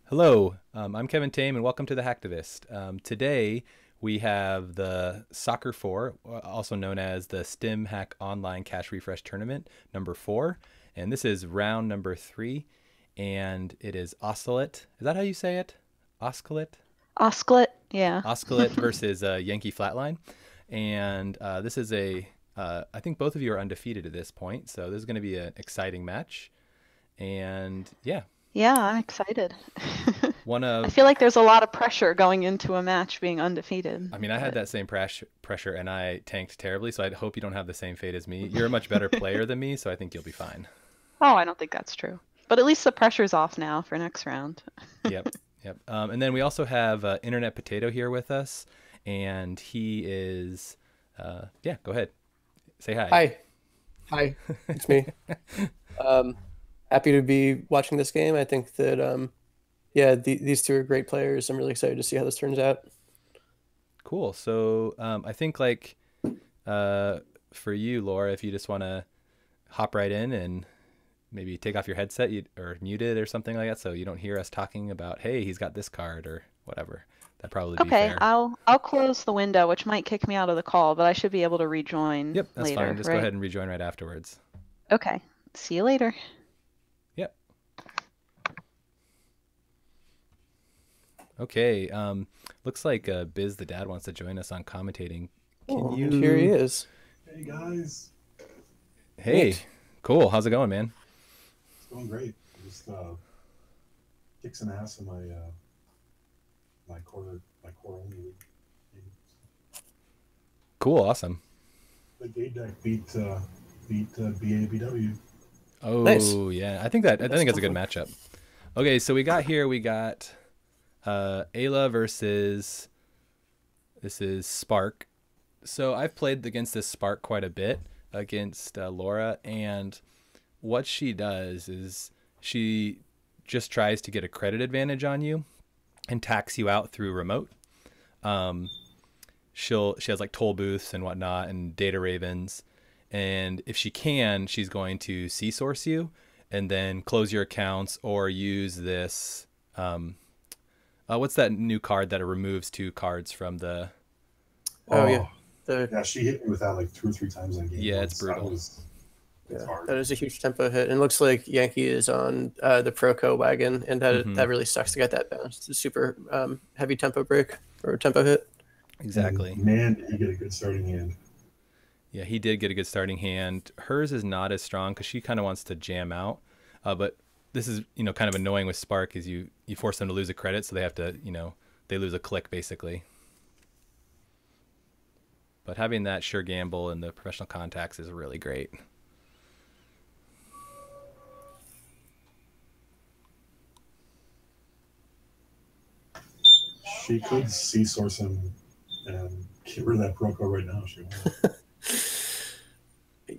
Hello, I'm Kevin Tame, and welcome to the Hacktivist. Today we have the Soccer 4, also known as the Stim Hack Online Cash Refresh Tournament, number 4, and this is round number 3, and it is oscillate. Is that how you say it? Oscillate? Osclate, yeah. Oscillate versus Yankee Flatline, and this is I think both of you are undefeated at this point, so this is going to be an exciting match, and yeah, Yeah, I'm excited. one I of feel like there's a lot of pressure going into a match being undefeated, I mean, I had but that same pressure and I tanked terribly, so I hope you don't have the same fate as me. You're a much better player than me, so I think you'll be fine. oh, I don't think that's true. But at least the pressure's off now for next round. Yep, yep. And then we also have Internet Potato here with us, and he is, yeah, go ahead. Say hi. Hi, hi, it's me. Um, Happy to be watching this game. I think that yeah, these two are great players. I'm really excited to see how this turns out. Cool. So I think, like, uh, for you, Laura, if you just want to hop right in and maybe take off your headset or mute it or something like that so you don't hear us talking about, hey, he's got this card or whatever. That'd probably be Okay, fair. I'll close the window, which might kick me out of the call, but I should be able to rejoin Yep, that's fine. later, Just go right? ahead and rejoin right afterwards. Okay. See you later. Yep. Okay. Looks like Biz the dad wants to join us on commentating. Can Oh, and here he you? is. Hey guys, Hey, Neat. cool. How's it going, man? it's going great. Just kick some ass in my core only league. Cool. Awesome. The gay deck beat BABW. Nice. Oh yeah, I think that's a good Fun. matchup. Okay, so we got Ayla versus this is Spark. So I've played against this Spark quite a bit against Laura, and what she does is she just tries to get a credit advantage on you and tax you out through remote. Um, she has like toll booths and whatnot and data ravens, and if she can, she's going to C source you and then close your accounts or use this. What's that new card that removes two cards from the? Oh yeah, Oh, the yeah, she hit me with that like 2 or 3 times in game Yeah, it's once. brutal. It's yeah, hard. that is a huge tempo hit. And it looks like Yankee is on the Proco wagon, and Mm-hmm. that really sucks to get that bounce. It's a super heavy tempo break or tempo hit. And Exactly. man, did he get a good starting hand. Yeah, he did get a good starting hand. Hers is not as strong because she kind of wants to jam out. But this is kind of annoying with Spark is you force them to lose a credit, so they have to they lose a click basically. But having that sure gamble and the professional contacts is really great. She could C source him and get rid of that Broco right now if she wanted.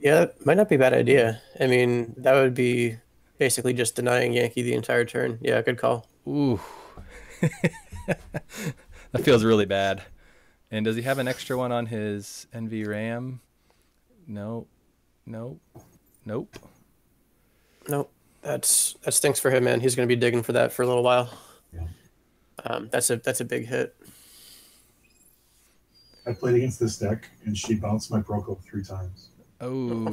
Yeah, it might not be a bad idea. I mean, that would be basically just denying Yankee the entire turn. Yeah, good call. Ooh, that feels really bad. And does he have an extra one on his NV RAM? No, no, nope. Nope. That stinks for him, man. He's going to be digging for that for a little while. Yeah. That's a big hit. I played against this deck and she bounced my Broco 3 times. Oh,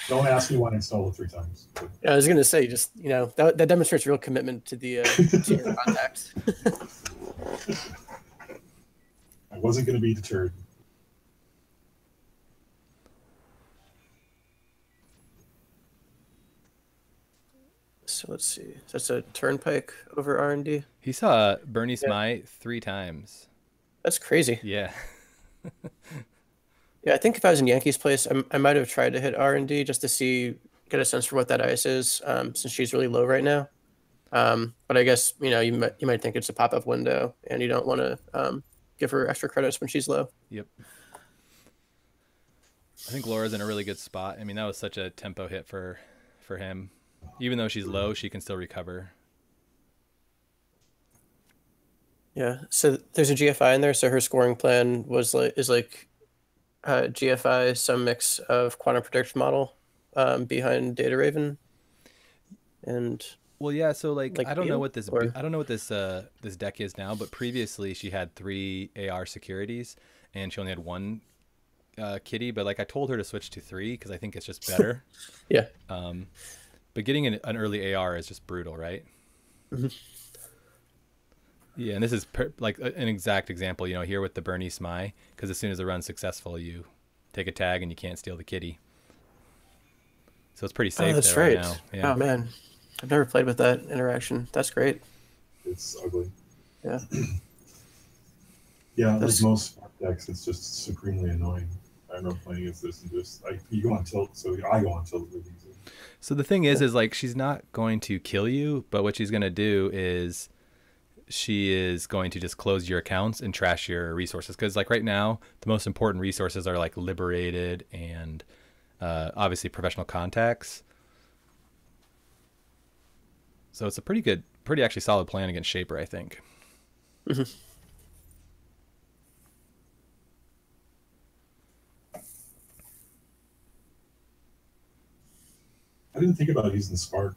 Don't ask me why I installed it 3 times. Yeah, I was going to say, just that demonstrates real commitment to the to your contacts. I wasn't going to be deterred. So let's see. That's a turnpike over R&D. he saw Bernie Yeah, Smite 3 times. that's crazy. Yeah. Yeah, I think if I was in Yankees' place, I might have tried to hit R&D just to get a sense for what that ice is, since she's really low right now. But I guess you might think it's a pop-up window, and you don't want to give her extra credits when she's low. Yep. I think Laura's in a really good spot. I mean, that was such a tempo hit for him. Even though she's low, she can still recover. Yeah. So there's a GFI in there. So her scoring plan is like GFI, some mix of quantum prediction model behind Data Raven, and Well, yeah. So like, Like I don't know Beal, what this or I don't know what this deck is now, but previously she had 3 AR securities, and she only had 1 kitty. But like I told her to switch to 3 because I think it's just better. yeah. But getting an early AR is just brutal, right? Mhm. Yeah, and this is like an exact example, you know, here with the Bernie Smai, because as soon as the run's successful, you take a tag and you can't steal the kitty. So it's pretty Oh, safe that's there right right. now. Yeah. Oh man, I've never played with that interaction. That's great. It's ugly. Yeah. Yeah, That's like most Spark decks, it's just supremely annoying. I remember playing against this and just like you go on tilt, so I go on tilt really easy. So the thing is like she's not going to kill you, but what she's going to do is she is going to just close your accounts and trash your resources. Because like right now, the most important resources are like liberated and obviously professional contacts. So it's a pretty actually solid plan against Shaper, I think. Mhm. I didn't think about using Spark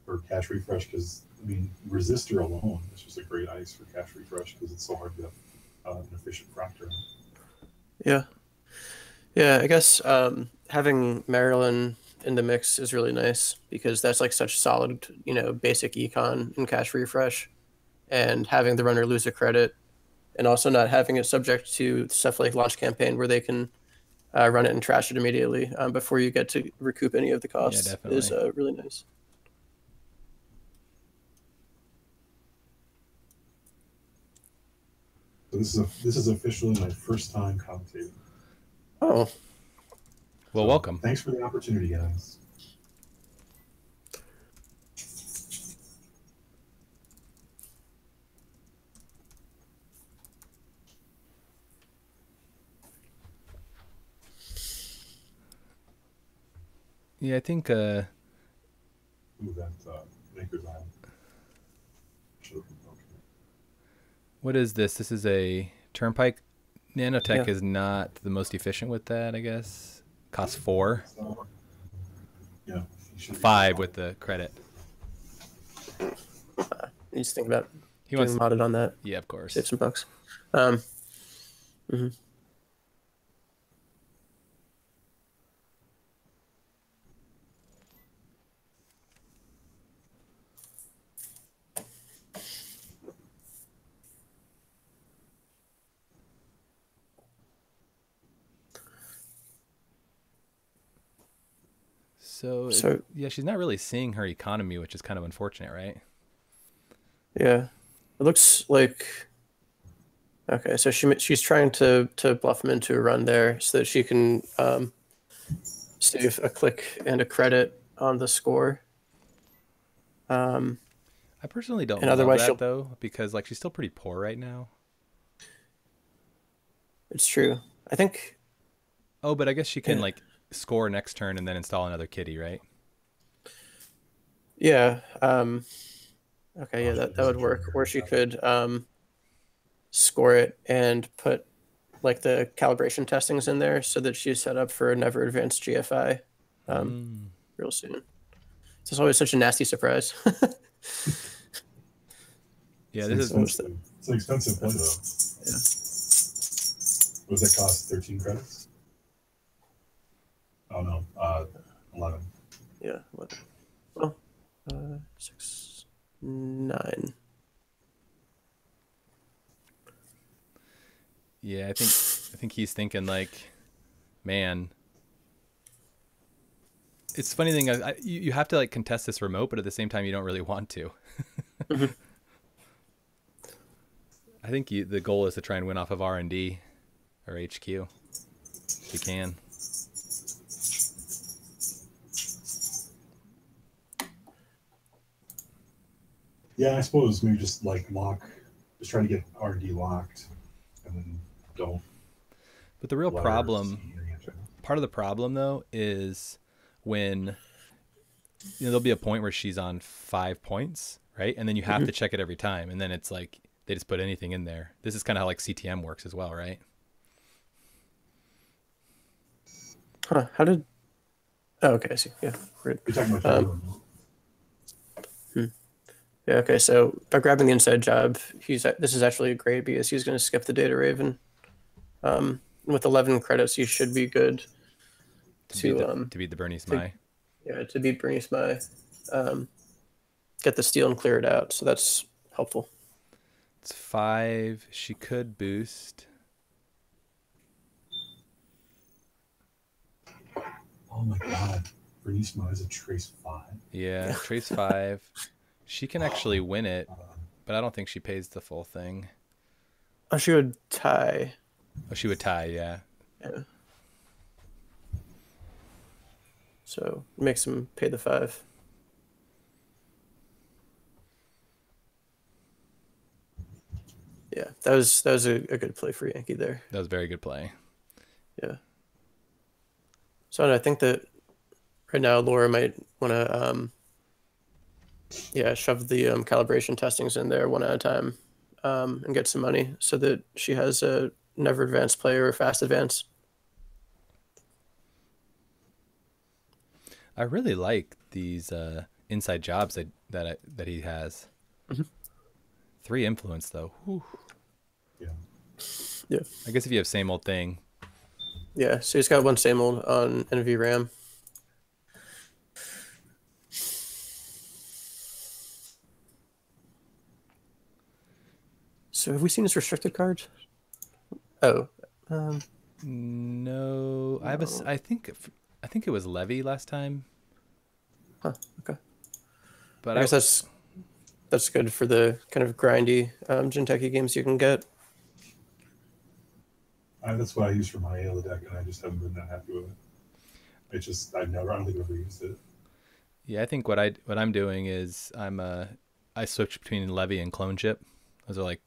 or Cache Refresh because I mean Resistor alone is just a great ice for Cache Refresh because it's so hard to get an efficient fractor. Yeah. Yeah, I guess having Maryland in the mix is really nice because that's like such solid, you know, basic econ and cache refresh, and having the runner lose a credit, and also not having it subject to stuff like launch campaign where they can run it and trash it immediately before you get to recoup any of the Yeah, costs is definitely. really nice. So this is officially my first time commentating. Oh, Well, So welcome. thanks for the opportunity, guys. Yeah, I think Ooh, that Maker's Island. Okay. what is this? This is a Turnpike. Nanotech yeah. is not the most efficient with that, I guess. Costs 4. So, yeah, you should be 5 fine. with the credit. You just think about He doing wants modded on that, Yeah, of save course. some bucks. Um, mhm. So, So yeah, she's not really seeing her economy, which is kind of unfortunate, right? yeah, it looks like okay. So she's trying to bluff him into a run there so that she can save a click and a credit on the score. Um, I personally don't and love otherwise that she'll. though, because like she's still pretty poor right now. It's true. I think. Oh, but I guess she can Yeah. like score next turn and then install another kitty, right? Yeah. Okay. Yeah, She that has a would work. trigger. Or she could score it and put like the calibration testings in there so that she's set up for a never advanced GFI real soon. It's always such a nasty surprise. Yeah, It's this is expensive. It's an expensive play though. Yeah. What does that cost? 13 credits? Oh no, 11. Yeah. What? Well, 6, 9. yeah, I think he's thinking like, man, it's a funny thing. You have to like contest this remote, but at the same time, you don't really want to. Mhm. I think the goal is to try and win off of R&D or HQ if you can. Yeah, I suppose maybe just like just try to get R&D locked, and then don't But the real let her problem, see any of it. part of the problem though, is when there'll be a point where she's on 5 points, right? And then you have to check it every time, and then it's like they just put anything in there. This is kind of how like CTM works as well, right? Huh? How did? Oh, okay. I see. Yeah. Great. You're talking about the Um, remote. hmm. Yeah, okay, so by grabbing the inside job, this is actually great because he's going to skip the data raven. With 11 credits, you should be good to beat the Bernie Smai. To beat Bernie Smai. Get the steal and clear it out, so that's helpful. It's 5. She could boost. Oh my god. Bernie Smai is a trace 5. Yeah, trace 5. She can actually win it, but I don't think she pays the full thing. Oh, she would tie. Oh, she would tie, yeah. Yeah. So it makes him pay the 5. Yeah, that was a good play for Yankee there. That was a very good play. Yeah. So I think that right now Laura might want to shove the calibration testings in there one at a time and get some money so that she has a never advanced play or a fast advance. I really like these inside jobs that he has. Mm-hmm. 3 influence though. Whew. Yeah. I guess if you have same old thing. Yeah, so he's got 1 same old on NV RAM. So have we seen his restricted cards? Oh, no. I have I think it was Levy last time. Huh. Okay. But I guess that's good for the kind of grindy Jinteki games you can get. That's what I use for my Ayla deck, and I just haven't been that happy with it. I don't think I've ever used it. Yeah, I think what I'm doing is I switch between Levy and Clone Chip. Those are like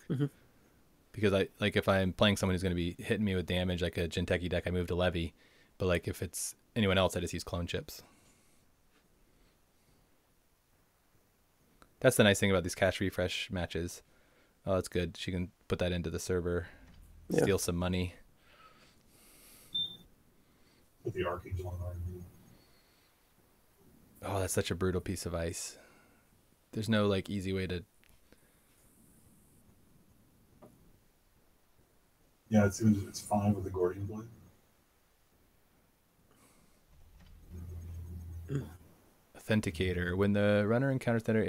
because if I'm playing someone who's going to be hitting me with damage like a Jinteki deck, I move to Levy. But like if it's anyone else, I just use Clone Chips. That's the nice thing about these cash refresh matches. Oh, that's good. She can put that into the server, steal some money. With the Archangel on R&D. Oh, that's such a brutal piece of ice. There's no like easy way to. Yeah, it's 5 with the Gordian Blade. Authenticator. When the runner encounters thunder,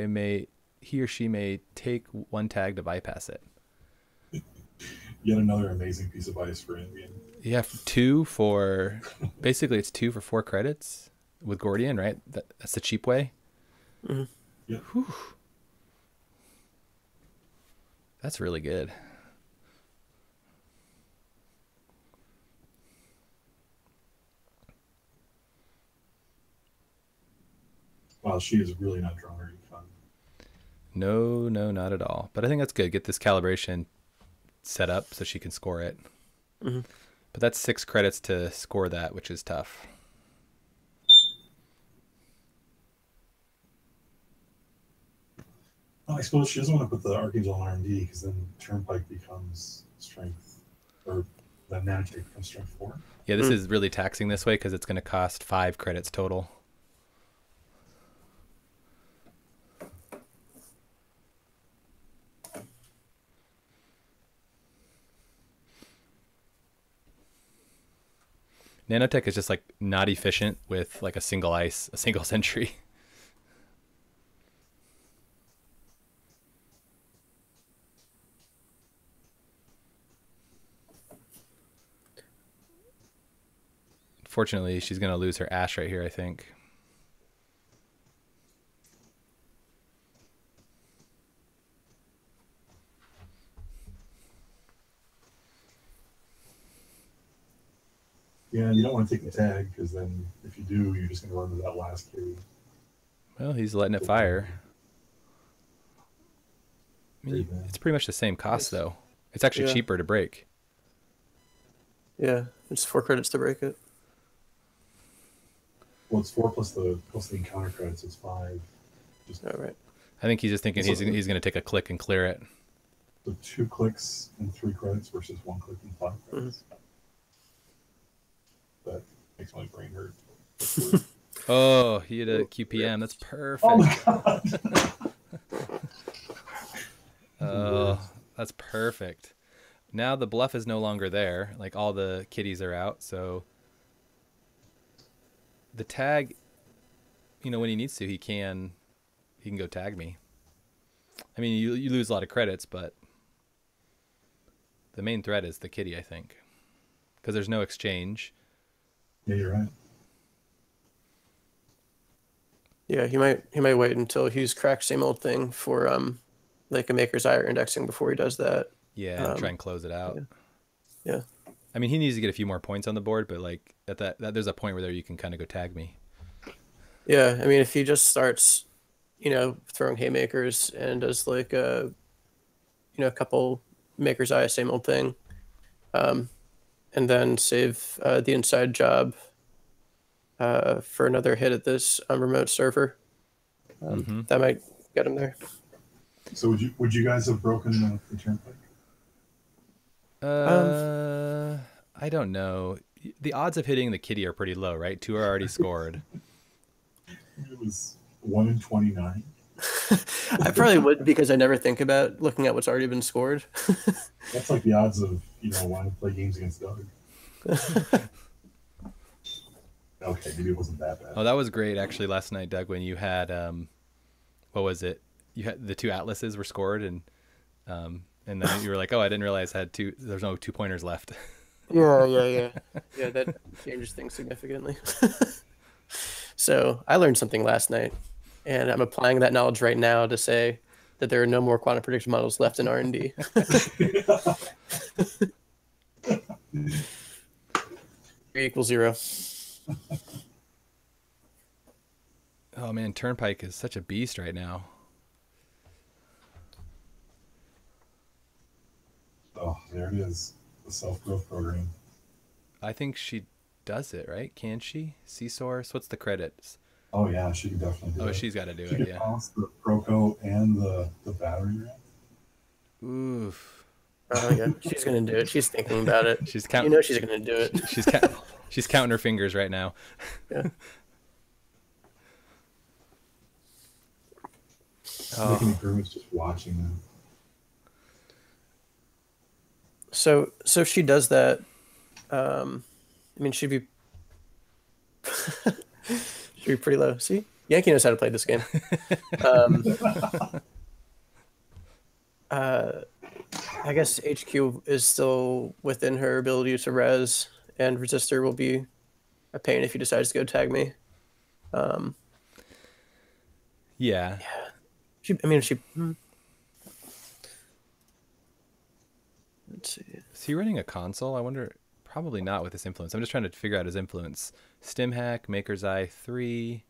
he or she may take 1 tag to bypass it. Yet another amazing piece of ice for Indian. Yeah, 2 for basically it's 2 for 4 credits with Gordian, right? That's the cheap way. Mm-hmm. Yeah. Whew. That's really good. Wow, she is really not drawing very fun. No, not at all. But I think that's good. Get this calibration set up so she can score it. Mm-hmm. But that's 6 credits to score that, which is tough. Well, I suppose she doesn't want to put the Archangel on R&D because then Turnpike becomes strength, or the Nanotech becomes strength 4. Yeah, this is really taxing this way because it's going to cost 5 credits total. Nanotech is just like not efficient with like a single sentry. Fortunately, she's going to lose her Ash right here, I think. Yeah, you don't want to take the tag because then if you do, you're just going to run to that last carry. Well, he's letting it fire. I mean, it's pretty much the same cost, though. It's actually cheaper to break. Yeah, it's 4 credits to break it. Well, it's 4 plus the encounter credits. It's 5. All right. I think he's just thinking he's going to take a click and clear it. So 2 clicks and 3 credits versus 1 click and 5 credits. That makes my brain hurt. Oh, he had a QPM. That's perfect. Oh my god! That's perfect. Now the bluff is no longer there. Like all the kitties are out. So the tag, when he needs to, he can go tag me. I mean, you lose a lot of credits, but the main threat is the kitty, I think, because there's no exchange. Yeah, you're right. Yeah, he might wait until he's cracked same old thing for like a maker's eye or indexing before he does that. Yeah, and try and close it out. Yeah. I mean, he needs to get a few more points on the board, but like at that there's a point where there you can kind of go tag me. Yeah, I mean, if he just starts, throwing haymakers and does like a couple maker's eye, same old thing, and then save the inside job for another hit at this remote server, that might get him there. So would you guys have broken the turnpike? I don't know. The odds of hitting the kitty are pretty low, right? 2 are already scored. It was 1 in 29. I probably would, because I never think about looking at what's already been scored. That's like the odds of wanting to play games against Doug. Okay, maybe it wasn't that bad. Oh, that was great actually last night, Doug, when you had what was it? You had the 2 atlases were scored, and then you were like, "Oh, I didn't realize I had 2. There's no 2-pointers left." Yeah. Yeah, that changes things significantly. So I learned something last night, and I'm applying that knowledge right now to say that there are no more quantum prediction models left in R&D. 3 = 0. Oh man, Turnpike is such a beast right now. Oh, there it is. The self-growth program. I think she does it, right? Can she? C-Source? What's the credits? Oh yeah, she can definitely do it. Oh, she's got to do She it, can yeah. toss the Proco and the battery rack. Oof. Oh yeah, she's gonna do it. She's thinking about it. She's She's counting. gonna do it. She's counting her fingers right now. Yeah. Making improvements, just watching them. So if she does that, I mean, she'd be pretty low. See, Yankee knows how to play this game. I guess HQ is still within her ability to res, and resistor will be a pain if he decides to go tag me. Yeah. She. Let's see. Is he running a console? I wonder. Probably not with this influence. I'm just trying to figure out his influence. Stim Hack, Maker's Eye 3,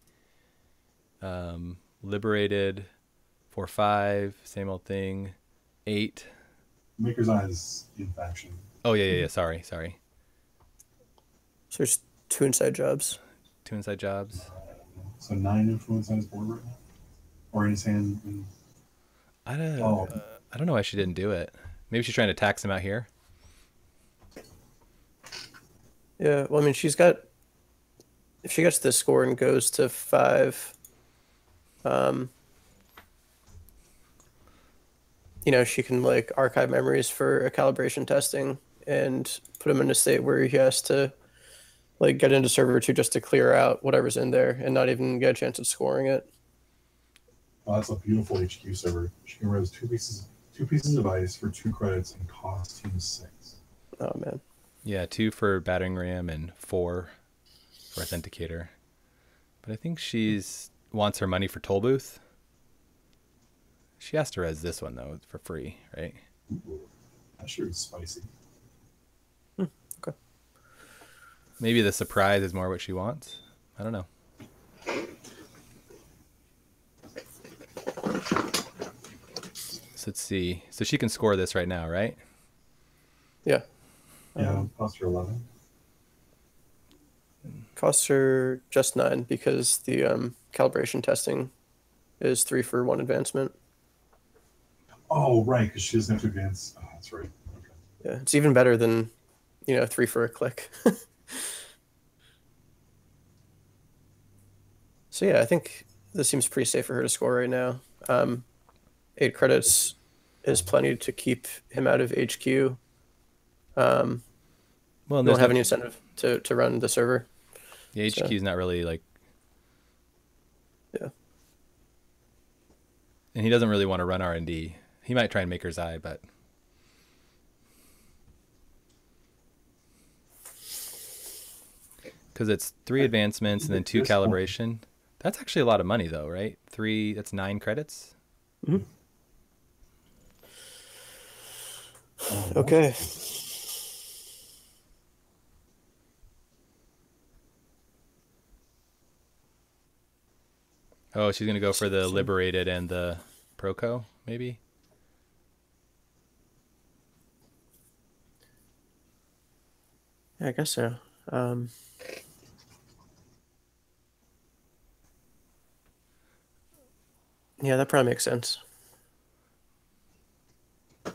Liberated 4-5, same old thing. 8. Maker's Eye is in faction. Oh yeah. Sorry. So there's 2 inside jobs. 2 inside jobs. So 9 influence on his board right now, or in his hand. I don't know why she didn't do it. Maybe she's trying to tax him out here. Yeah, well, I mean, if she gets this score and goes to 5, she can like archive memories for a calibration testing and put him in a state where he has to like get into server 2 just to clear out whatever's in there and not even get a chance at scoring it. Oh, that's a beautiful HQ server. She can res 2 pieces of ice for 2 credits and cost him 6. Oh man. Yeah, 2 for battering ram and 4 for authenticator. But I think she's wants her money for toll booth. She has to res this one though for free, right? Ooh, that sure is spicy. Okay. Maybe the surprise is more what she wants. I don't know. So let's see. So she can score this right now, right? Yeah. Yeah, cost her 11. Costs her just 9 because the calibration testing is 3 for 1 advancement. Oh, right, because she doesn't have to advance. Oh, that's right. Okay. Yeah, it's even better than 3 for a click. So yeah, I think this seems pretty safe for her to score right now. 8 credits is plenty to keep him out of HQ. Well, We and don't have any incentive to run the server. the HQ is not really like. Yeah. And he doesn't really want to run R&D. He might try and Maker's Eye, but. Because it's 3 advancements and then 2 calibration. That's actually a lot of money, though, right? 3, that's 9 credits. Mm-hmm. Okay. Oh, she's going to go for the Liberated and the Proco, maybe? Yeah, I guess so. Yeah, that probably makes sense. I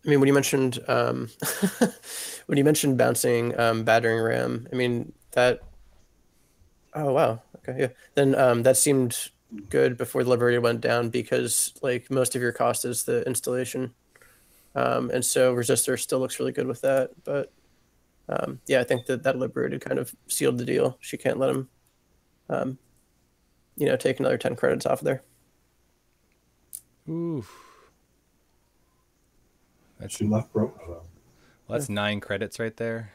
mean, when you mentioned bouncing battering ram, I mean that. Oh wow. Okay, yeah. Then that seemed good before the Liberator went down because like most of your cost is the installation, and so Resistor still looks really good with that. But yeah, I think that Liberated kind of sealed the deal. She can't let him, take another 10 credits off of there. Ooh. She left broke. Well, that's 9 credits right there.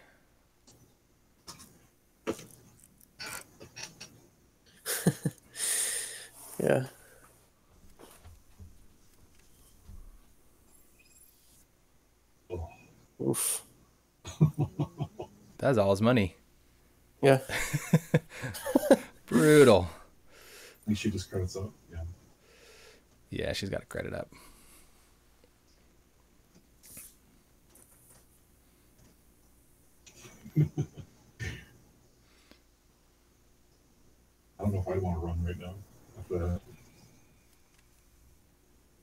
Yeah. Oh. Oof. That's all his money. Yeah. Brutal. I think she just credits up. Yeah. Yeah, she's got a credit up. I don't know if I want to run right now after that.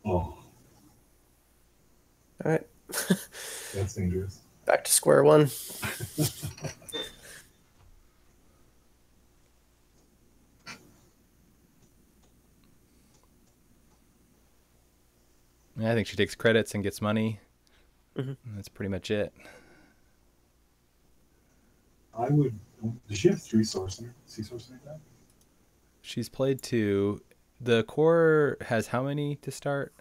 Oh. All right. That's dangerous. Back to square one. Yeah, I think she takes credits and gets money. Mm-hmm. That's pretty much it. I would. Does she have 3 sourcing? C-sourcing like that? She's played 2. The core has how many to start?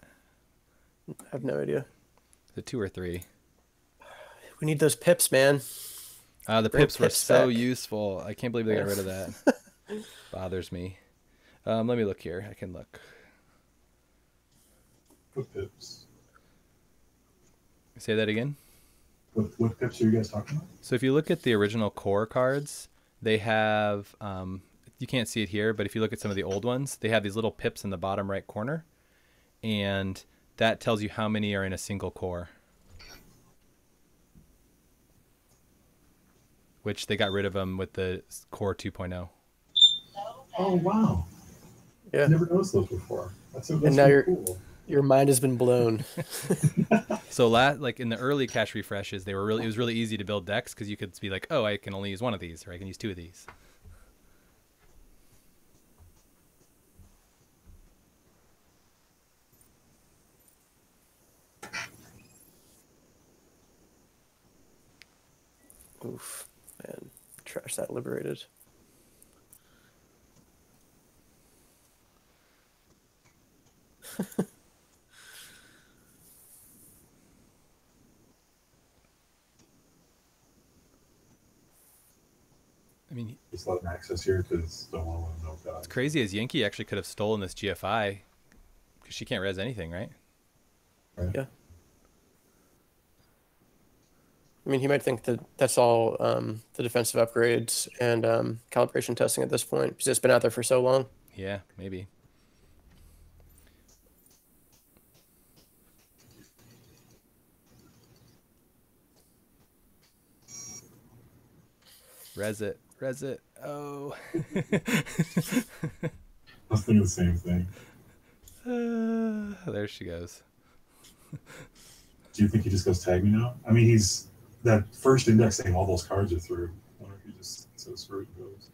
I have no idea. The 2 or 3? We need those pips, man. The Bring pips were pips so back. useful. I can't believe they got rid of that. Bothers me. Let me look here. I can look. What pips? Say that again. What pips are you guys talking about? So if you look at the original core cards, they have, you can't see it here, but if you look at some of the old ones, they have these little pips in the bottom right corner. And that tells you how many are in a single core. Which they got rid of them with the core 2.0. Oh, wow. Yeah. I never noticed those before. That's And now really cool. Your mind has been blown. So like in the early cache refreshes, it was really easy to build decks because you could be like, oh, I can only use 1 of these, or I can use 2 of these. Oof, man. Trash that Liberated. I mean, Just let him access here because don't want to let him know that. it's crazy as Yankee actually could have stolen this GFI because she can't res anything, right? Right? Yeah. I mean, he might think that that's all the defensive upgrades and calibration testing at this point because it's been out there for so long. Yeah, maybe. Res it. Oh. I was thinking the same thing. There she goes. Do you think he just goes tag me now? I mean, he's that first index saying all those cards are through. I wonder if he just says screw it and goes.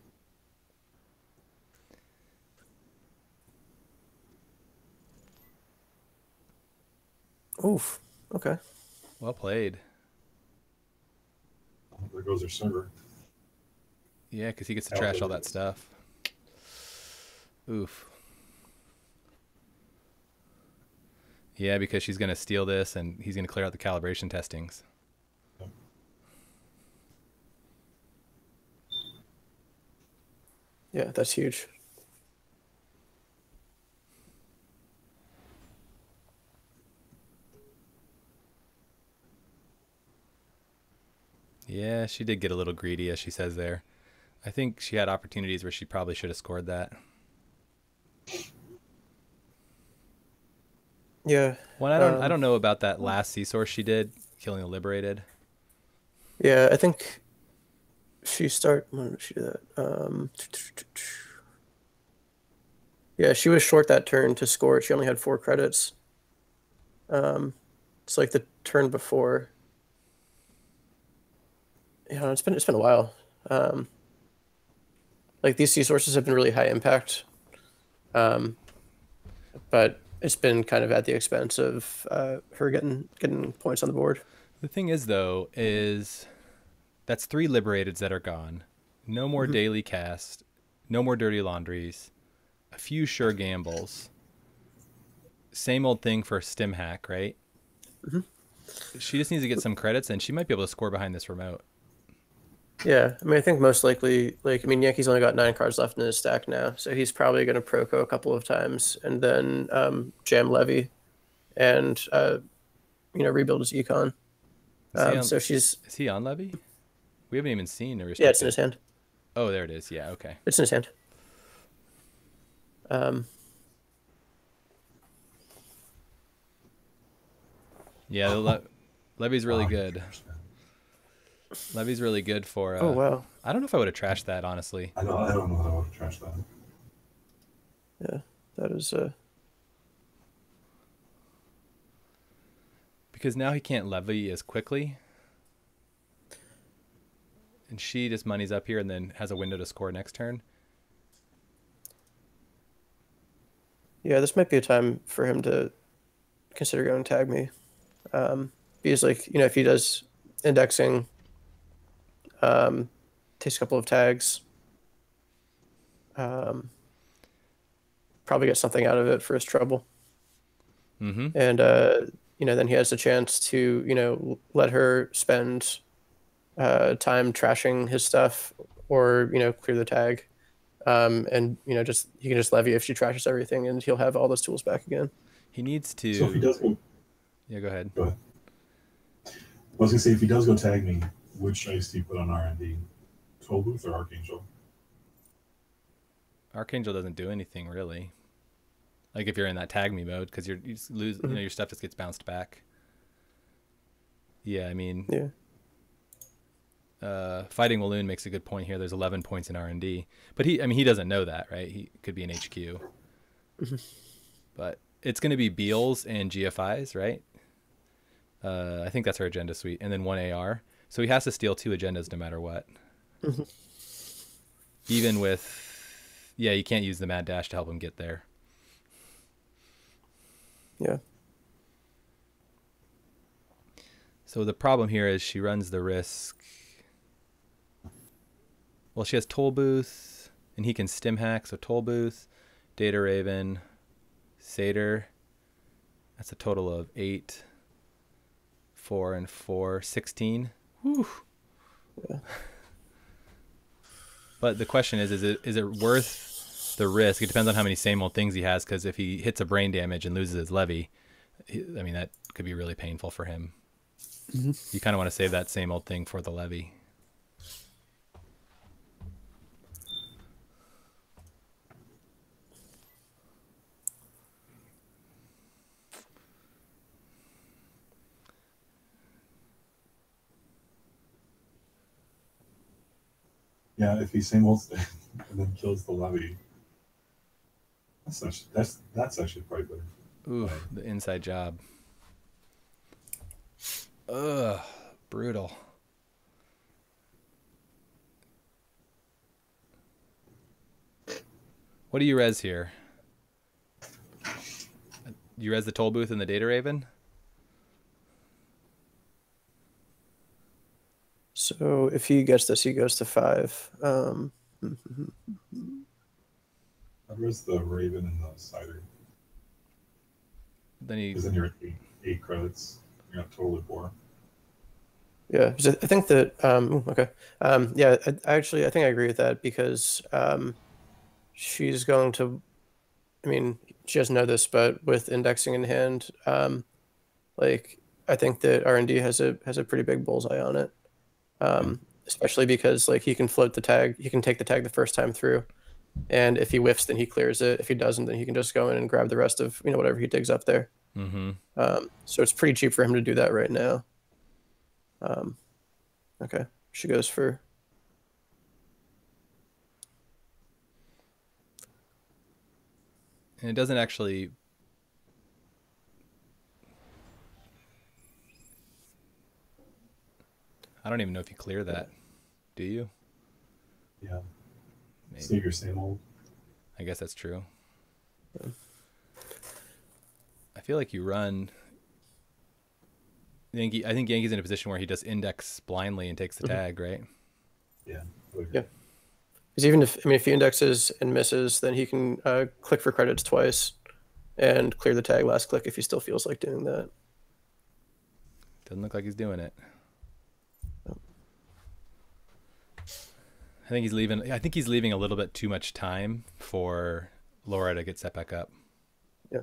Oof. Okay. Well played. There goes their server. Yeah, because he gets to Out trash there all it that is. stuff. Oof. Yeah, because she's going to steal this and he's going to clear out the calibration testings. Yeah, that's huge. Yeah, she did get a little greedy, as she says there. I think she had opportunities where she probably should have scored that. Yeah. Well, I don't know about that last sea source she did, killing the liberated. Yeah, I think when did she do that? Yeah, she was short that turn to score. She only had 4 credits. It's like the turn before. Yeah, it's been a while. Like these sea sources have been really high impact, but it's been kind of at the expense of her getting points on the board. The thing is, though, is that's 3 liberateds that are gone. No more daily cast. No more dirty laundries. A few sure gambles. Same old thing for stim hack, right? She just needs to get some credits, and she might be able to score behind this remote. Yeah, I mean, I think most likely, Yankees only got 9 cards left in his stack now, so he's probably going to Proco a couple of times and then jam Levy and rebuild his econ. So she's Is he on Levy? We haven't even seen a restricted. yeah, it's in his hand. Oh, there it is. Yeah, okay. It's in his hand. Yeah, Levy's really good. Levy's really good for. Oh wow. I don't know if I would have trashed that, honestly. I don't know how I would trash that. Yeah, that is. Because now he can't levy as quickly. And she just money's up here and then has a window to score next turn. Yeah, this might be a time for him to consider going tag me. Because if he does indexing, takes a couple of tags, probably get something out of it for his trouble. Mm-hmm. And then he has a chance to let her spend time trashing his stuff or clear the tag. And he can just levy if she trashes everything, and he'll have all those tools back again. He needs to. So if he does go, yeah, go ahead. Go ahead. I was gonna say, if he does go tag me, which ice do you put on R&D? Toll Booth or Archangel? Archangel doesn't do anything really. Like if you're in that tag me mode, because you just lose, your stuff just gets bounced back. Yeah, I mean. Yeah. Fighting Walloon makes a good point here. There's 11 points in R&D, but he doesn't know that, right? He could be in HQ, but it's going to be Beals and GFIs, right? I think that's our agenda suite, and then 1 AR. So he has to steal 2 agendas no matter what. Even with, you can't use the Mad Dash to help him get there. Yeah. So the problem here is she runs the risk. Well, she has Toll Booth, and he can stim hack. So Toll Booth, Data Raven, Satyr. That's a total of 8, 4, and 4, 16. Whew. Yeah. But the question is it worth the risk? It depends on how many same old things he has, because if he hits a brain damage and loses his levy, that could be really painful for him. You kind of want to save that same old thing for the levy. Yeah, if he same old thing and then kills the levy, that's actually probably better. Ooh, the inside job. Ugh, brutal. What do you res here? You res the Toll Booth and the Data Raven? So if he gets this, he goes to 5. I'd risk the Raven and the Cider. Then he. Because then you're at 8 credits. You're not totally poor. Yeah, 'cause I think that okay. Yeah, I think I agree with that because she's going to. I mean, she doesn't know this, but with indexing in hand, like I think that R&D has a pretty big bullseye on it. Especially because like he can float the tag, he can take the tag the first time through, and if he whiffs, then he clears it. If he doesn't, then he can just go in and grab the rest of whatever he digs up there. Mm-hmm. So it's pretty cheap for him to do that right now. Okay, she goes for. And it doesn't actually. I don't even know if you clear that. Do you? Yeah. Maybe. Stay your same old. I guess that's true. I feel like you run. I think Yankee's in a position where he just index blindly and takes the tag, right? Yeah. Yeah. Because even if he indexes and misses, then he can click for credits twice and clear the tag last click if he still feels like doing that. Doesn't look like he's doing it. I think he's leaving. I think he's leaving a little bit too much time for Laura to get set back up. Yeah.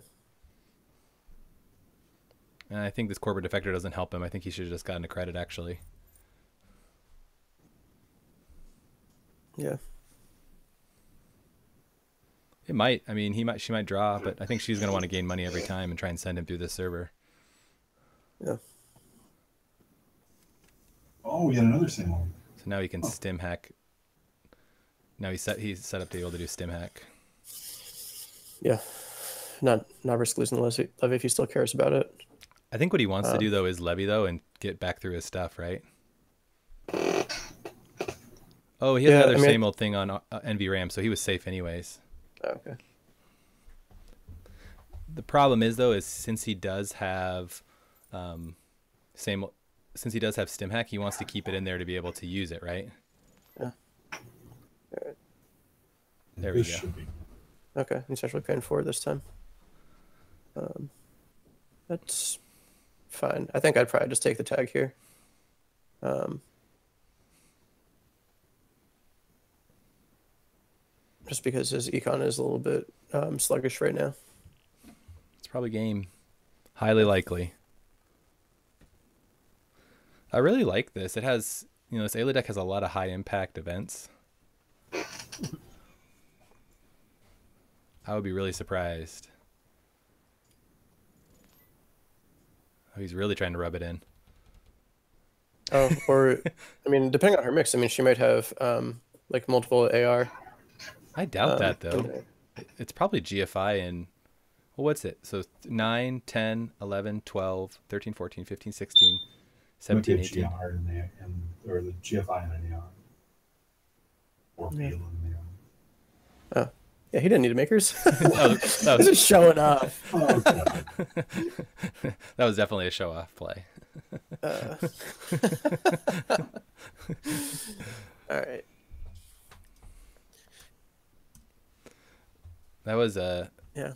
And I think this corporate defector doesn't help him. I think he should have just gotten a credit, actually. Yeah. It might. I mean, she might draw, but I think she's going to want to gain money every time and try and send him through this server. Yeah. Oh, we got another same old. So now he can stim hack. Now he's set up to be able to do stim hack. Yeah. Not risk losing the levy if he still cares about it. I think what he wants to do though is levy though and get back through his stuff, right? Oh, he has another same old thing on NVRAM, so he was safe anyways. Oh, okay. The problem is though, is since he does have stim hack, he wants to keep it in there to be able to use it, right? Yeah. All right. There we go. Okay, he's actually paying for it this time. That's fine. I think I'd probably just take the tag here. Just because his econ is a little bit sluggish right now. It's probably game. Highly likely. I really like this. It has, this Ayla deck has a lot of high impact events. I would be really surprised. Oh, he's really trying to rub it in. Oh, or, I mean, depending on her mix, I mean, she might have like multiple AR. I doubt that, though. It's probably GFI and, well, what's it? So 9, 10, 11, 12, 13, 14, 15, 16, 17, 18. Or the GFI and an AR. Or PL and an AR. Oh. Yeah, he didn't need makers. That was just showing off. Oh, God. That was definitely a show-off play. All right. That was yeah.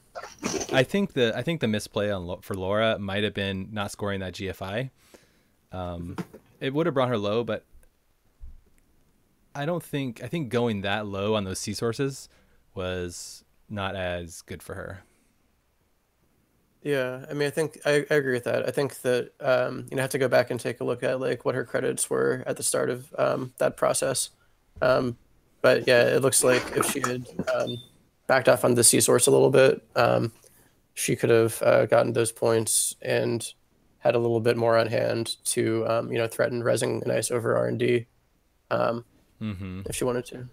I think the misplay for Laura might have been not scoring that GFI. It would have brought her low, but I think going that low on those C sources was not as good for her. Yeah, I mean, I think I agree with that. I think that have to go back and take a look at like what her credits were at the start of that process. But yeah, it looks like if she had backed off on the C source a little bit, she could have gotten those points and had a little bit more on hand to threaten resing an ice over R&D if she wanted to.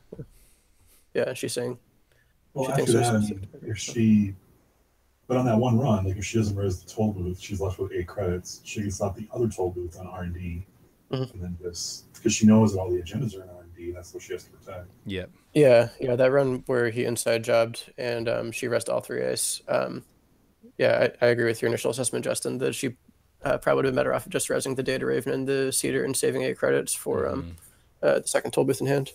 Yeah, she's saying. Well, after that, but on that one run, like if she doesn't res the 12 booth, she's left with 8 credits. She can slap the other 12 booth on R&D, and then just because she knows that all the agendas are in R&D, that's what she has to protect. Yep. Yeah, that run where he inside jobbed and she rest all 3 ace. Yeah, I agree with your initial assessment, Justin, that she probably would have been better off just resing the Data Raven and the Cedar and saving 8 credits for the second toll booth in hand.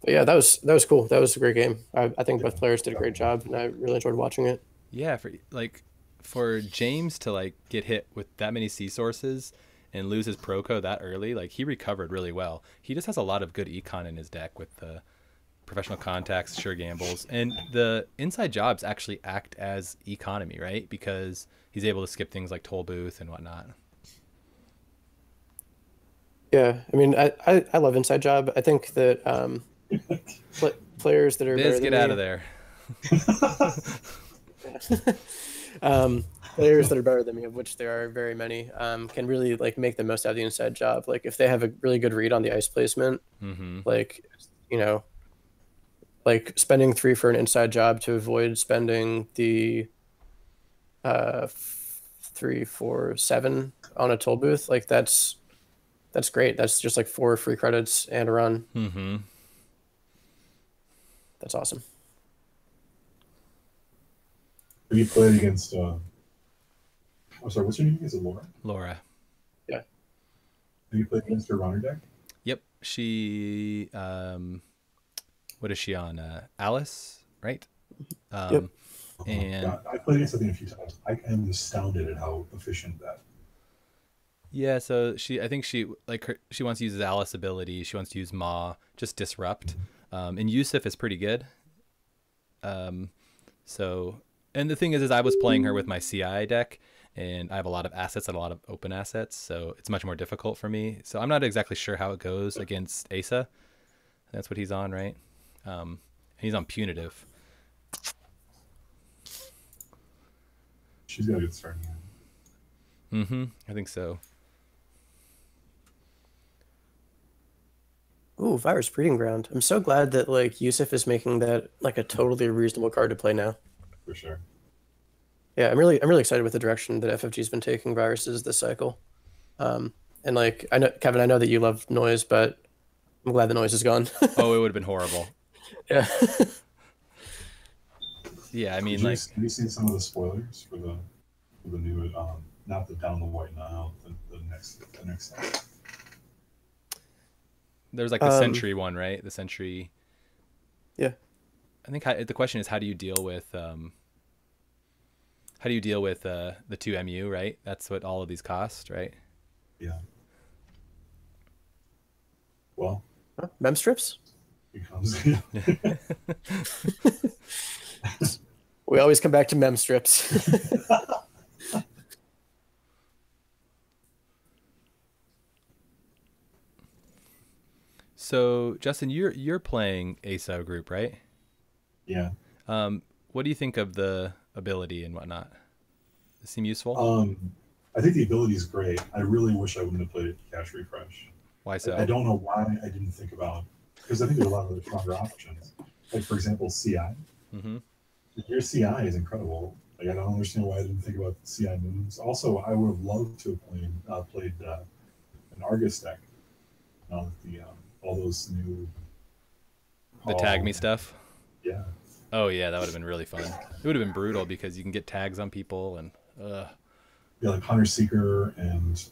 But yeah, that was cool. That was a great game. I think both players did a great job, and I really enjoyed watching it. Yeah, for James to like get hit with that many C sources and lose his Proco that early, like he recovered really well. He just has a lot of good econ in his deck with the professional contacts, sure gambles, and the inside jobs actually act as economy, right? Because he's able to skip things like toll booth and whatnot. Yeah, I mean, I love inside job. I think that players that are Biz, get out of there. Players that are better than me, of which there are very many, can really like make the most out of the inside job. Like if they have a really good read on the ice placement, like, you know, like spending 3 for an inside job to avoid spending the 3, 4, 7 on a toll booth, like that's great. That's just like 4 free credits and a run. That's awesome. Have you played against? I'm sorry, what's your name? Is it Laura? Laura. Yeah. Have you played against her runner deck? Yep. She, what is she on? Alice, right? Yep. And I played against something a few times. I am astounded at how efficient that. yeah, so I think she wants to use Alice ability. She wants to use Ma, just disrupt. And Yusuf is pretty good. So, and the thing is I was playing her with my CI deck, and I have a lot of assets and a lot of open assets, so it's much more difficult for me. So I'm not exactly sure how it goes against Asa. That's what he's on, right? He's on punitive. She's got a good start. I think so. Ooh, Virus Breeding Ground. I'm so glad that like Yusuf is making that like a totally reasonable card to play now. For sure. Yeah, I'm really excited with the direction that FFG's been taking viruses this cycle. And like I know, Kevin, I know that you love noise, but I'm glad the noise is gone. Oh, it would have been horrible. Yeah. Yeah, I mean, Have like, you seen some of the spoilers for the new not the Down the White Nile, the next set? there's like the Sentry one, right? The Sentry. Yeah. I think the question is how do you deal with the 2 MU, right? That's what all of these cost, right? Yeah. Well, Mem strips? becomes We always come back to mem strips. So, Justin, you're playing ASO group, right? yeah. What do you think of the ability and whatnot? Does it seem useful? I think the ability is great. I really wish I wouldn't have played Cash Refresh. Why so? I don't know why I didn't think about, because I think there's a lot of other stronger options. Like for example, CI. Your CI is incredible. Like I don't understand why I didn't think about CI moves. Also, I would have loved to have played an Argus deck. All those new. The tag me stuff. Yeah. Oh yeah, that would have been really fun. It would have been brutal because you can get tags on people and. Yeah, like Hunter Seeker and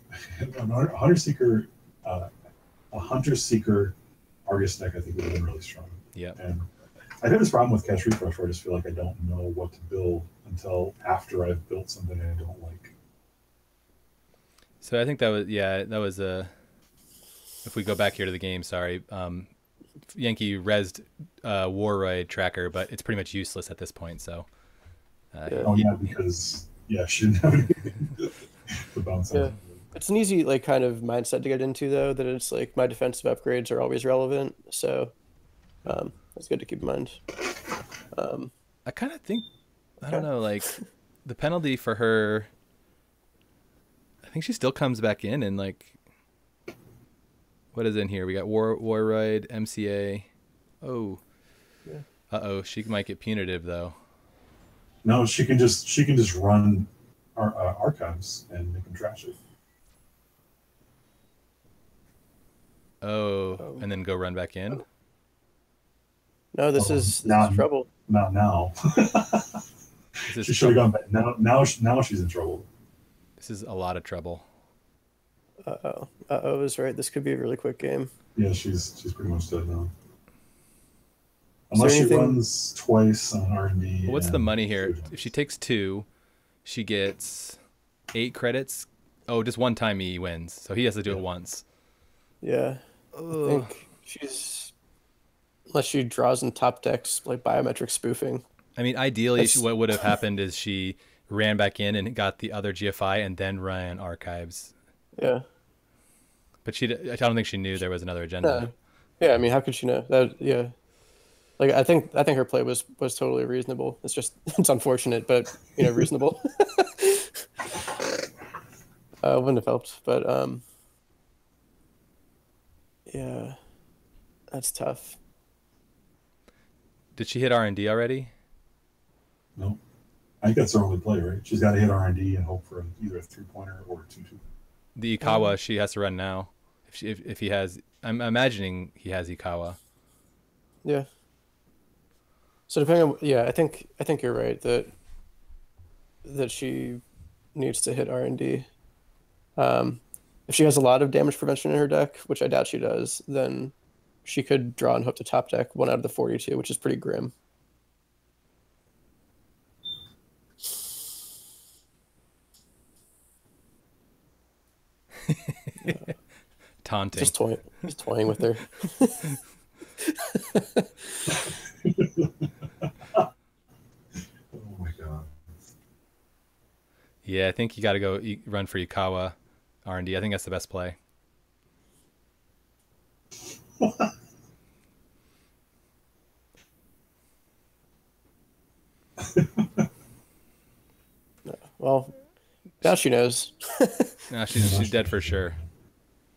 Hunter Seeker, a Hunter Seeker Argus deck. I think would have been really strong. Yeah. And I have this problem with Cash Refresh where I just feel like I don't know what to build until after I've built something I don't like. So I think that was a. If we go back here to the game, sorry, Yankee rezzed Warroid tracker, but it's pretty much useless at this point. So. Because she didn't have anything to bounce on. It's an easy like kind of mindset to get into though, that it's like my defensive upgrades are always relevant. So that's good to keep in mind. I kind of think, I don't know, like the penalty for her, I think she still comes back in and like, what is in here? We got Warroid, MCA. Oh, she might get punitive though. No, she can just run our archives and make them trash it. Oh, and then go run back in. No, this is trouble. Not now. She should have gone back. Now she's in trouble. This is a lot of trouble. Uh-oh is right. This could be a really quick game. Yeah, she's pretty much dead now. Is there Unless she anything- runs twice on R&D. Well, what's the and money here? food. If she takes 2, she gets 8 credits. Oh, just one time he wins, so he has to do it once. Yeah. I think she's, unless she draws in top decks like biometric spoofing. I mean, ideally, That's- what would have happened is she ran back in and got the other GFI and then ran archives. Yeah. But I don't think she knew there was another agenda. Yeah, I mean, how could she know that? Yeah. Like, I think her play was totally reasonable. It's just, it's unfortunate, but, you know, reasonable. Wouldn't have helped, but yeah, that's tough. Did she hit R&D already? No. I think that's her only play, right? She's got to hit R&D and hope for either a 3-pointer or a 2-2. The Ikawa she has to run now. If he has, I'm imagining he has Ikawa. Yeah. So depending on, yeah, I think you're right that she needs to hit R&D. If she has a lot of damage prevention in her deck, which I doubt she does, then she could draw and hook to top deck 1 out of the 42, which is pretty grim. Taunting. Just toying with her. Oh my god. Yeah, I think you got to go run for Ikawa R&D. I think that's the best play. Well, now she knows. No, she's dead for sure.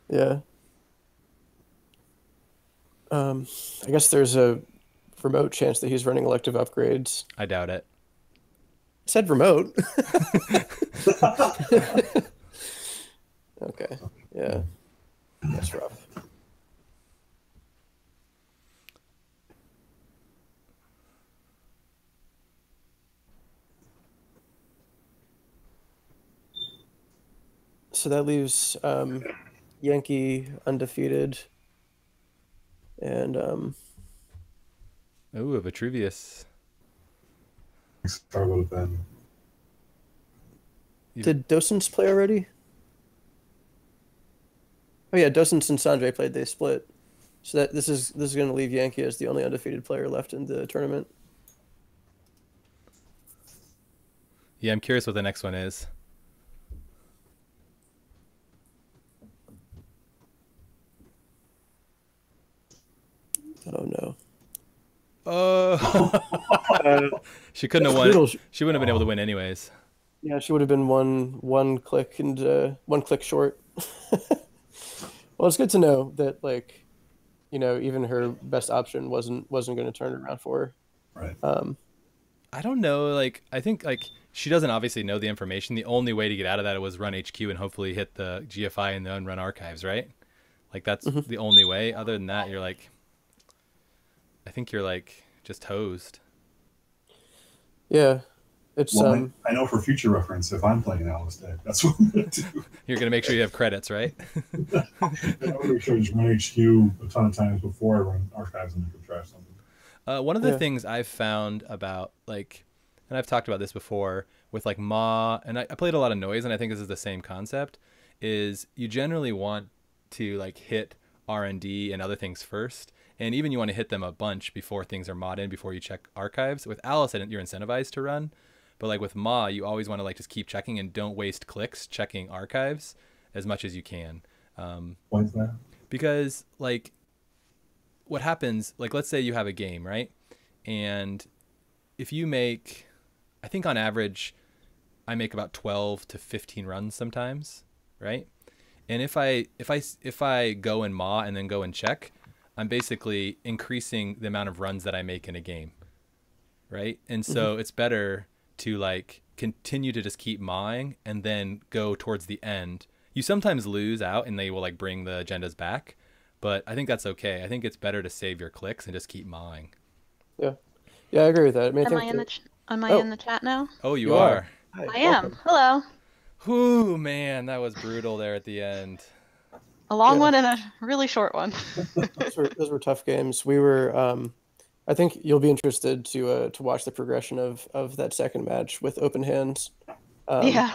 Yeah. I guess there's a remote chance that he's running elective upgrades. I doubt it. I said remote. Okay. Yeah. That's rough. So that leaves Yankee undefeated. And Ooh, a Vitruvius. Star would have been. did Docents play already? Oh yeah, Docents and Sanjay played. They split. So that this is going to leave Yankee as the only undefeated player left in the tournament. Yeah, I'm curious what the next one is. Oh no. She couldn't have won. She wouldn't have been able to win anyways. Yeah, she would have been one click and 1 click short. Well, it's good to know that, like, you know, even her best option wasn't going to turn it around for her. Right. I don't know. Like, I think like she doesn't obviously know the information. The only way to get out of that was run HQ and hopefully hit the GFI and then run archives, right? Like that's the only way. Other than that, you're like, I think you're like just hosed. Yeah, it's Well, I know for future reference, if I'm playing Alice deck, that's what I'm going to do. You're gonna make sure you have credits, right? I'm going to make sure I just run HQ a ton of times before I run archives and then try something. One of the things I've found about like, and I've talked about this before with like Ma, and I played a lot of noise, and I think this is the same concept, is you generally want to like hit R&D and other things first, and even you want to hit them a bunch before things are mod in, before you check archives. With Alice, you're incentivized to run, but like with Ma, you always want to like just keep checking and don't waste clicks checking archives as much as you can. Why is that? Because like what happens, like let's say you have a game, right? And if you make, I think on average, I make about 12 to 15 runs sometimes, right? And if I go and Ma and then go and check, I'm basically increasing the amount of runs that I make in a game, right? And so it's better to like continue to just keep Mawing and then go towards the end. You sometimes lose out and they will like bring the agendas back, but I think that's okay. I think it's better to save your clicks and just keep Mawing. yeah, I agree with that. I mean, Am I in the chat now? Oh, you You are. are. Hi, I am. welcome. Hello. Whew, man, that was brutal there at the end. A long Yeah. one and a really short one. Those were tough games. We were. I think you'll be interested to watch the progression of that second match with open hands. Yeah.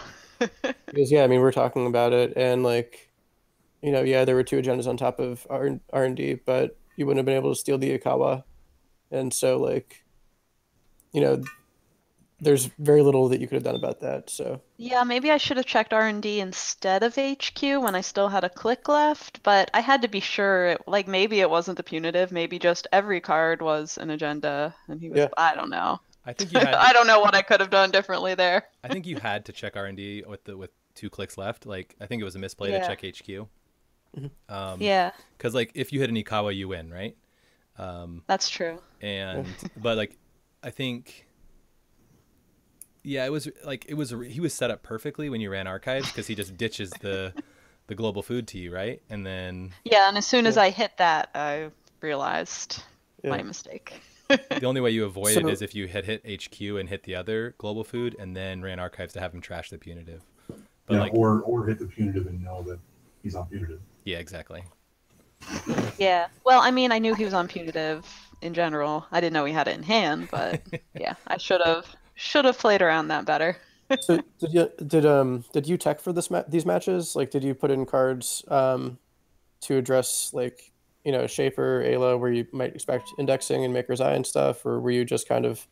Because yeah, I mean we're talking about it, and like, yeah, there were two agendas on top of R&D, but you wouldn't have been able to steal the Ikawa, and so like, there's very little that you could have done about that. So Yeah, maybe I should have checked R&D instead of HQ when I still had a click left, but I had to be sure, like maybe it wasn't the punitive, maybe just every card was an agenda, and he was, Yeah. I don't know. I think you had. I don't know what I could have done differently there. I think you had to check R&D with 2 clicks left. Like I think it was a misplay Yeah. to check HQ. Yeah, Because like if you hit an Ikawa, you win, right? that's true. And but like I think. Yeah, it was he was set up perfectly when you ran archives because he just ditches the global food to you, right? And then Yeah, and as soon as I hit that, I realized my mistake. the only way you avoid it So- is if you had hit HQ and hit the other global food and then ran archives to have him trash the punitive. But Yeah, like, or hit the punitive and know that he's on punitive. yeah, exactly. Yeah. Well, I mean, I knew he was on punitive in general. I didn't know he had it in hand, but yeah, I should have played around that better. So did you tech for these matches? Like, did you put in cards to address like Shaper, Ayla, where you might expect indexing and Maker's Eye and stuff, or were you just kind of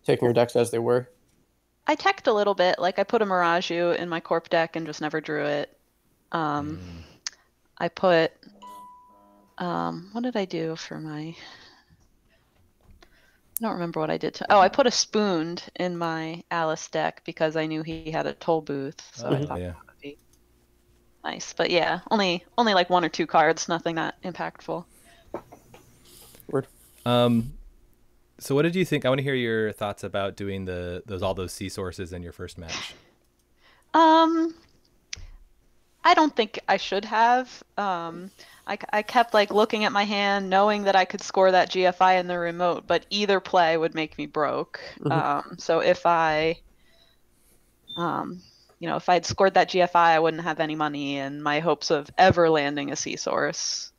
taking your decks as they were? I teched a little bit, like I put a Mirage-U in my Corp deck and just never drew it. I put what did I do for my? I don't remember what I did I put a Spooned in my Alice deck because I knew he had a toll booth, so I thought yeah. that would be nice. But yeah, only like 1 or 2 cards, nothing that impactful. Word. So what did you think? I want to hear your thoughts about doing all those C sources in your first match. I don't think I should have. I kept like looking at my hand, knowing that I could score that GFI in the remote, but either play would make me broke. So if if I'd scored that GFI, I wouldn't have any money, and my hopes of ever landing a C source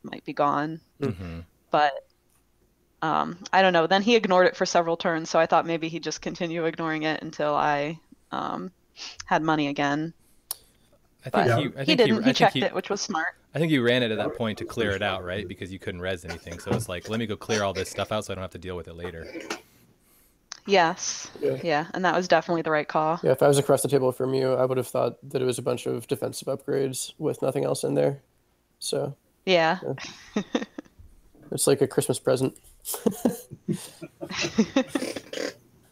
might be gone. But I don't know. Then he ignored it for several turns, so I thought maybe he'd just continue ignoring it until I had money again. He didn't. He checked it, which was smart. I think you ran it at that point to clear it out, right? Because you couldn't res anything. So it's like, let me go clear all this stuff out so I don't have to deal with it later. Yes. Yeah, and that was definitely the right call. Yeah, if I was across the table from you, I would have thought that it was a bunch of defensive upgrades with nothing else in there. So Yeah. it's like a Christmas present.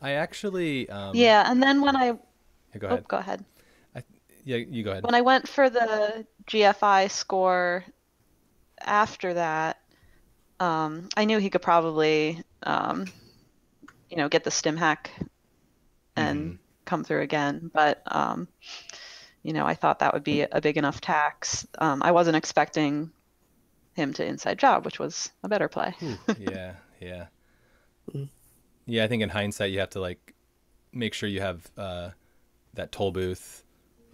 I actually. Yeah, and then when I Yeah, go ahead. go ahead. Yeah, you go ahead. When I went for the GFI score after that, I knew he could probably get the stim hack and come through again, but I thought that would be a big enough tax. I wasn't expecting him to inside job, which was a better play. Yeah. Yeah, I think in hindsight you have to like make sure you have that toll booth,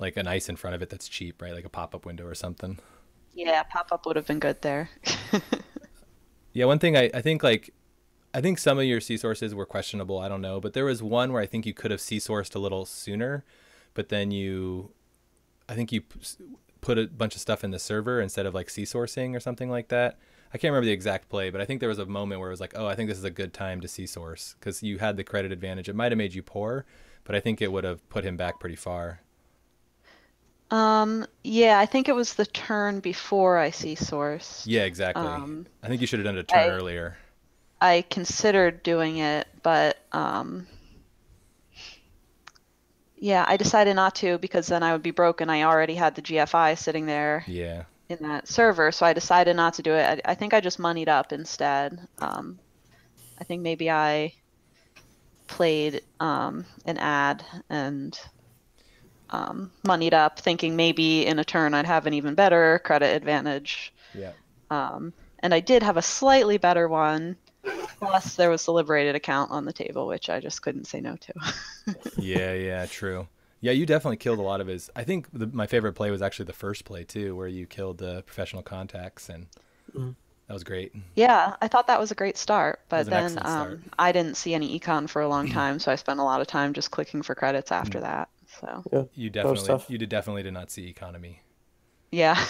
like an ice in front of it that's cheap, right? Like a pop-up window or something. Yeah, pop-up would have been good there. Yeah, one thing I think some of your C sources were questionable. I don't know, but there was one where I think you could have C sourced a little sooner, but then I think you put a bunch of stuff in the server instead of like C sourcing or something like that. I can't remember the exact play, but I think there was a moment where it was like, oh, I think this is a good time to C source because you had the credit advantage. It might have made you poor, but I think it would have put him back pretty far. Yeah, I think it was the turn before I C sourced. Yeah, exactly. I think you should have done it a turn earlier. I considered doing it, but yeah, I decided not to because then I would be broken. I already had the GFI sitting there in that server, so I decided not to do it. I think I just moneyed up instead. I think maybe I played an ad and moneyed up, thinking maybe in a turn I'd have an even better credit advantage. Yeah. And I did have a slightly better one. Plus, there was the liberated account on the table, which I just couldn't say no to. Yeah, true. Yeah, you definitely killed a lot of his. I think my favorite play was actually the first play too, where you killed the professional contacts, and that was great. Yeah, I thought that was a great start, It was but an then excellent start. I didn't see any econ for a long time, so I spent a lot of time just clicking for credits after that. So Yeah, You that was tough. definitely did not see economy. yeah.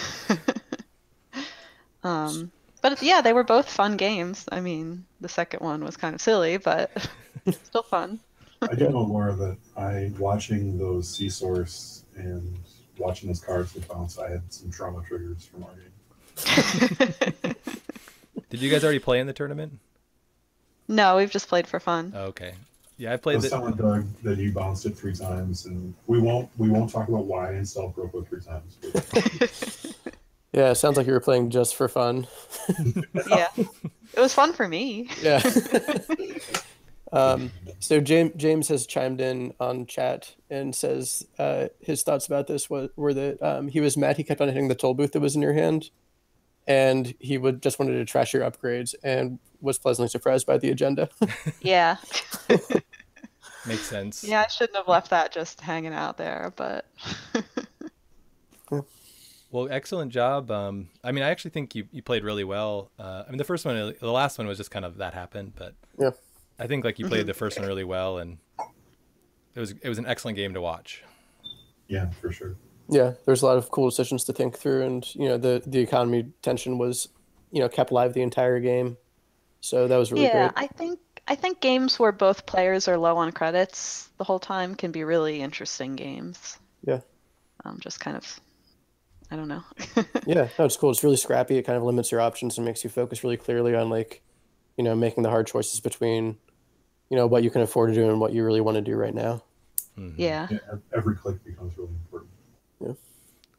But yeah, they were both fun games. I mean, the second one was kind of silly, but still fun. I do know, Laura, that watching those C-Source and watching those cards get bounced, I had some trauma triggers from our game. Did you guys already play in the tournament? No, we've just played for fun. Oh, okay. Yeah, I I played was telling Doug that you bounced it 3 times, and we won't talk about why and stealth broke it 3 times. But... Yeah, it sounds like you were playing just for fun. Yeah, it was fun for me. Yeah. So James has chimed in on chat and says his thoughts about this were that he was mad he kept on hitting the toll booth that was in your hand, and he just wanted to trash your upgrades, and was pleasantly surprised by the agenda. Yeah. Makes sense. Yeah, I shouldn't have left that just hanging out there, but Well, excellent job. I mean, I actually think you played really well. I mean, the last one was just kind of that happened, but Yeah. I think like you played the first one really well, and it was an excellent game to watch. Yeah, for sure. Yeah, there's a lot of cool decisions to think through, and the economy tension was kept live the entire game, so that was really yeah, great. I think games where both players are low on credits the whole time can be really interesting games. Yeah. Just kind of, I don't know. Yeah, no, it's cool. It's really scrappy. It kind of limits your options and makes you focus really clearly on making the hard choices between what you can afford to do and what you really want to do right now. Mm-hmm. Yeah. Every click becomes really important. Yeah.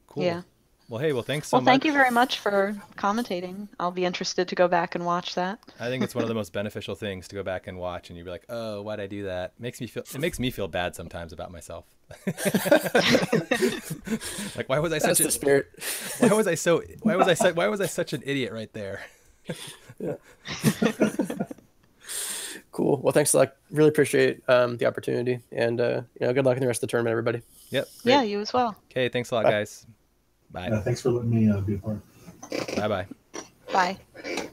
Cool. Yeah. Well, hey, thanks so much. Well, thank you very much for commentating. I'll be interested to go back and watch that. I think it's one of the most beneficial things to go back and watch, and you'd be like, "Oh, why'd I do that?" It makes me feel bad sometimes about myself. Like, why was I such the spirit? Why was I such an idiot right there? Yeah. Cool. Well, thanks a lot. Really appreciate the opportunity, and good luck in the rest of the tournament, everybody. Yep. Great. Yeah, you as well. Okay, thanks a lot, Bye. guys. Bye. Thanks for letting me be a part. Bye-bye. Bye.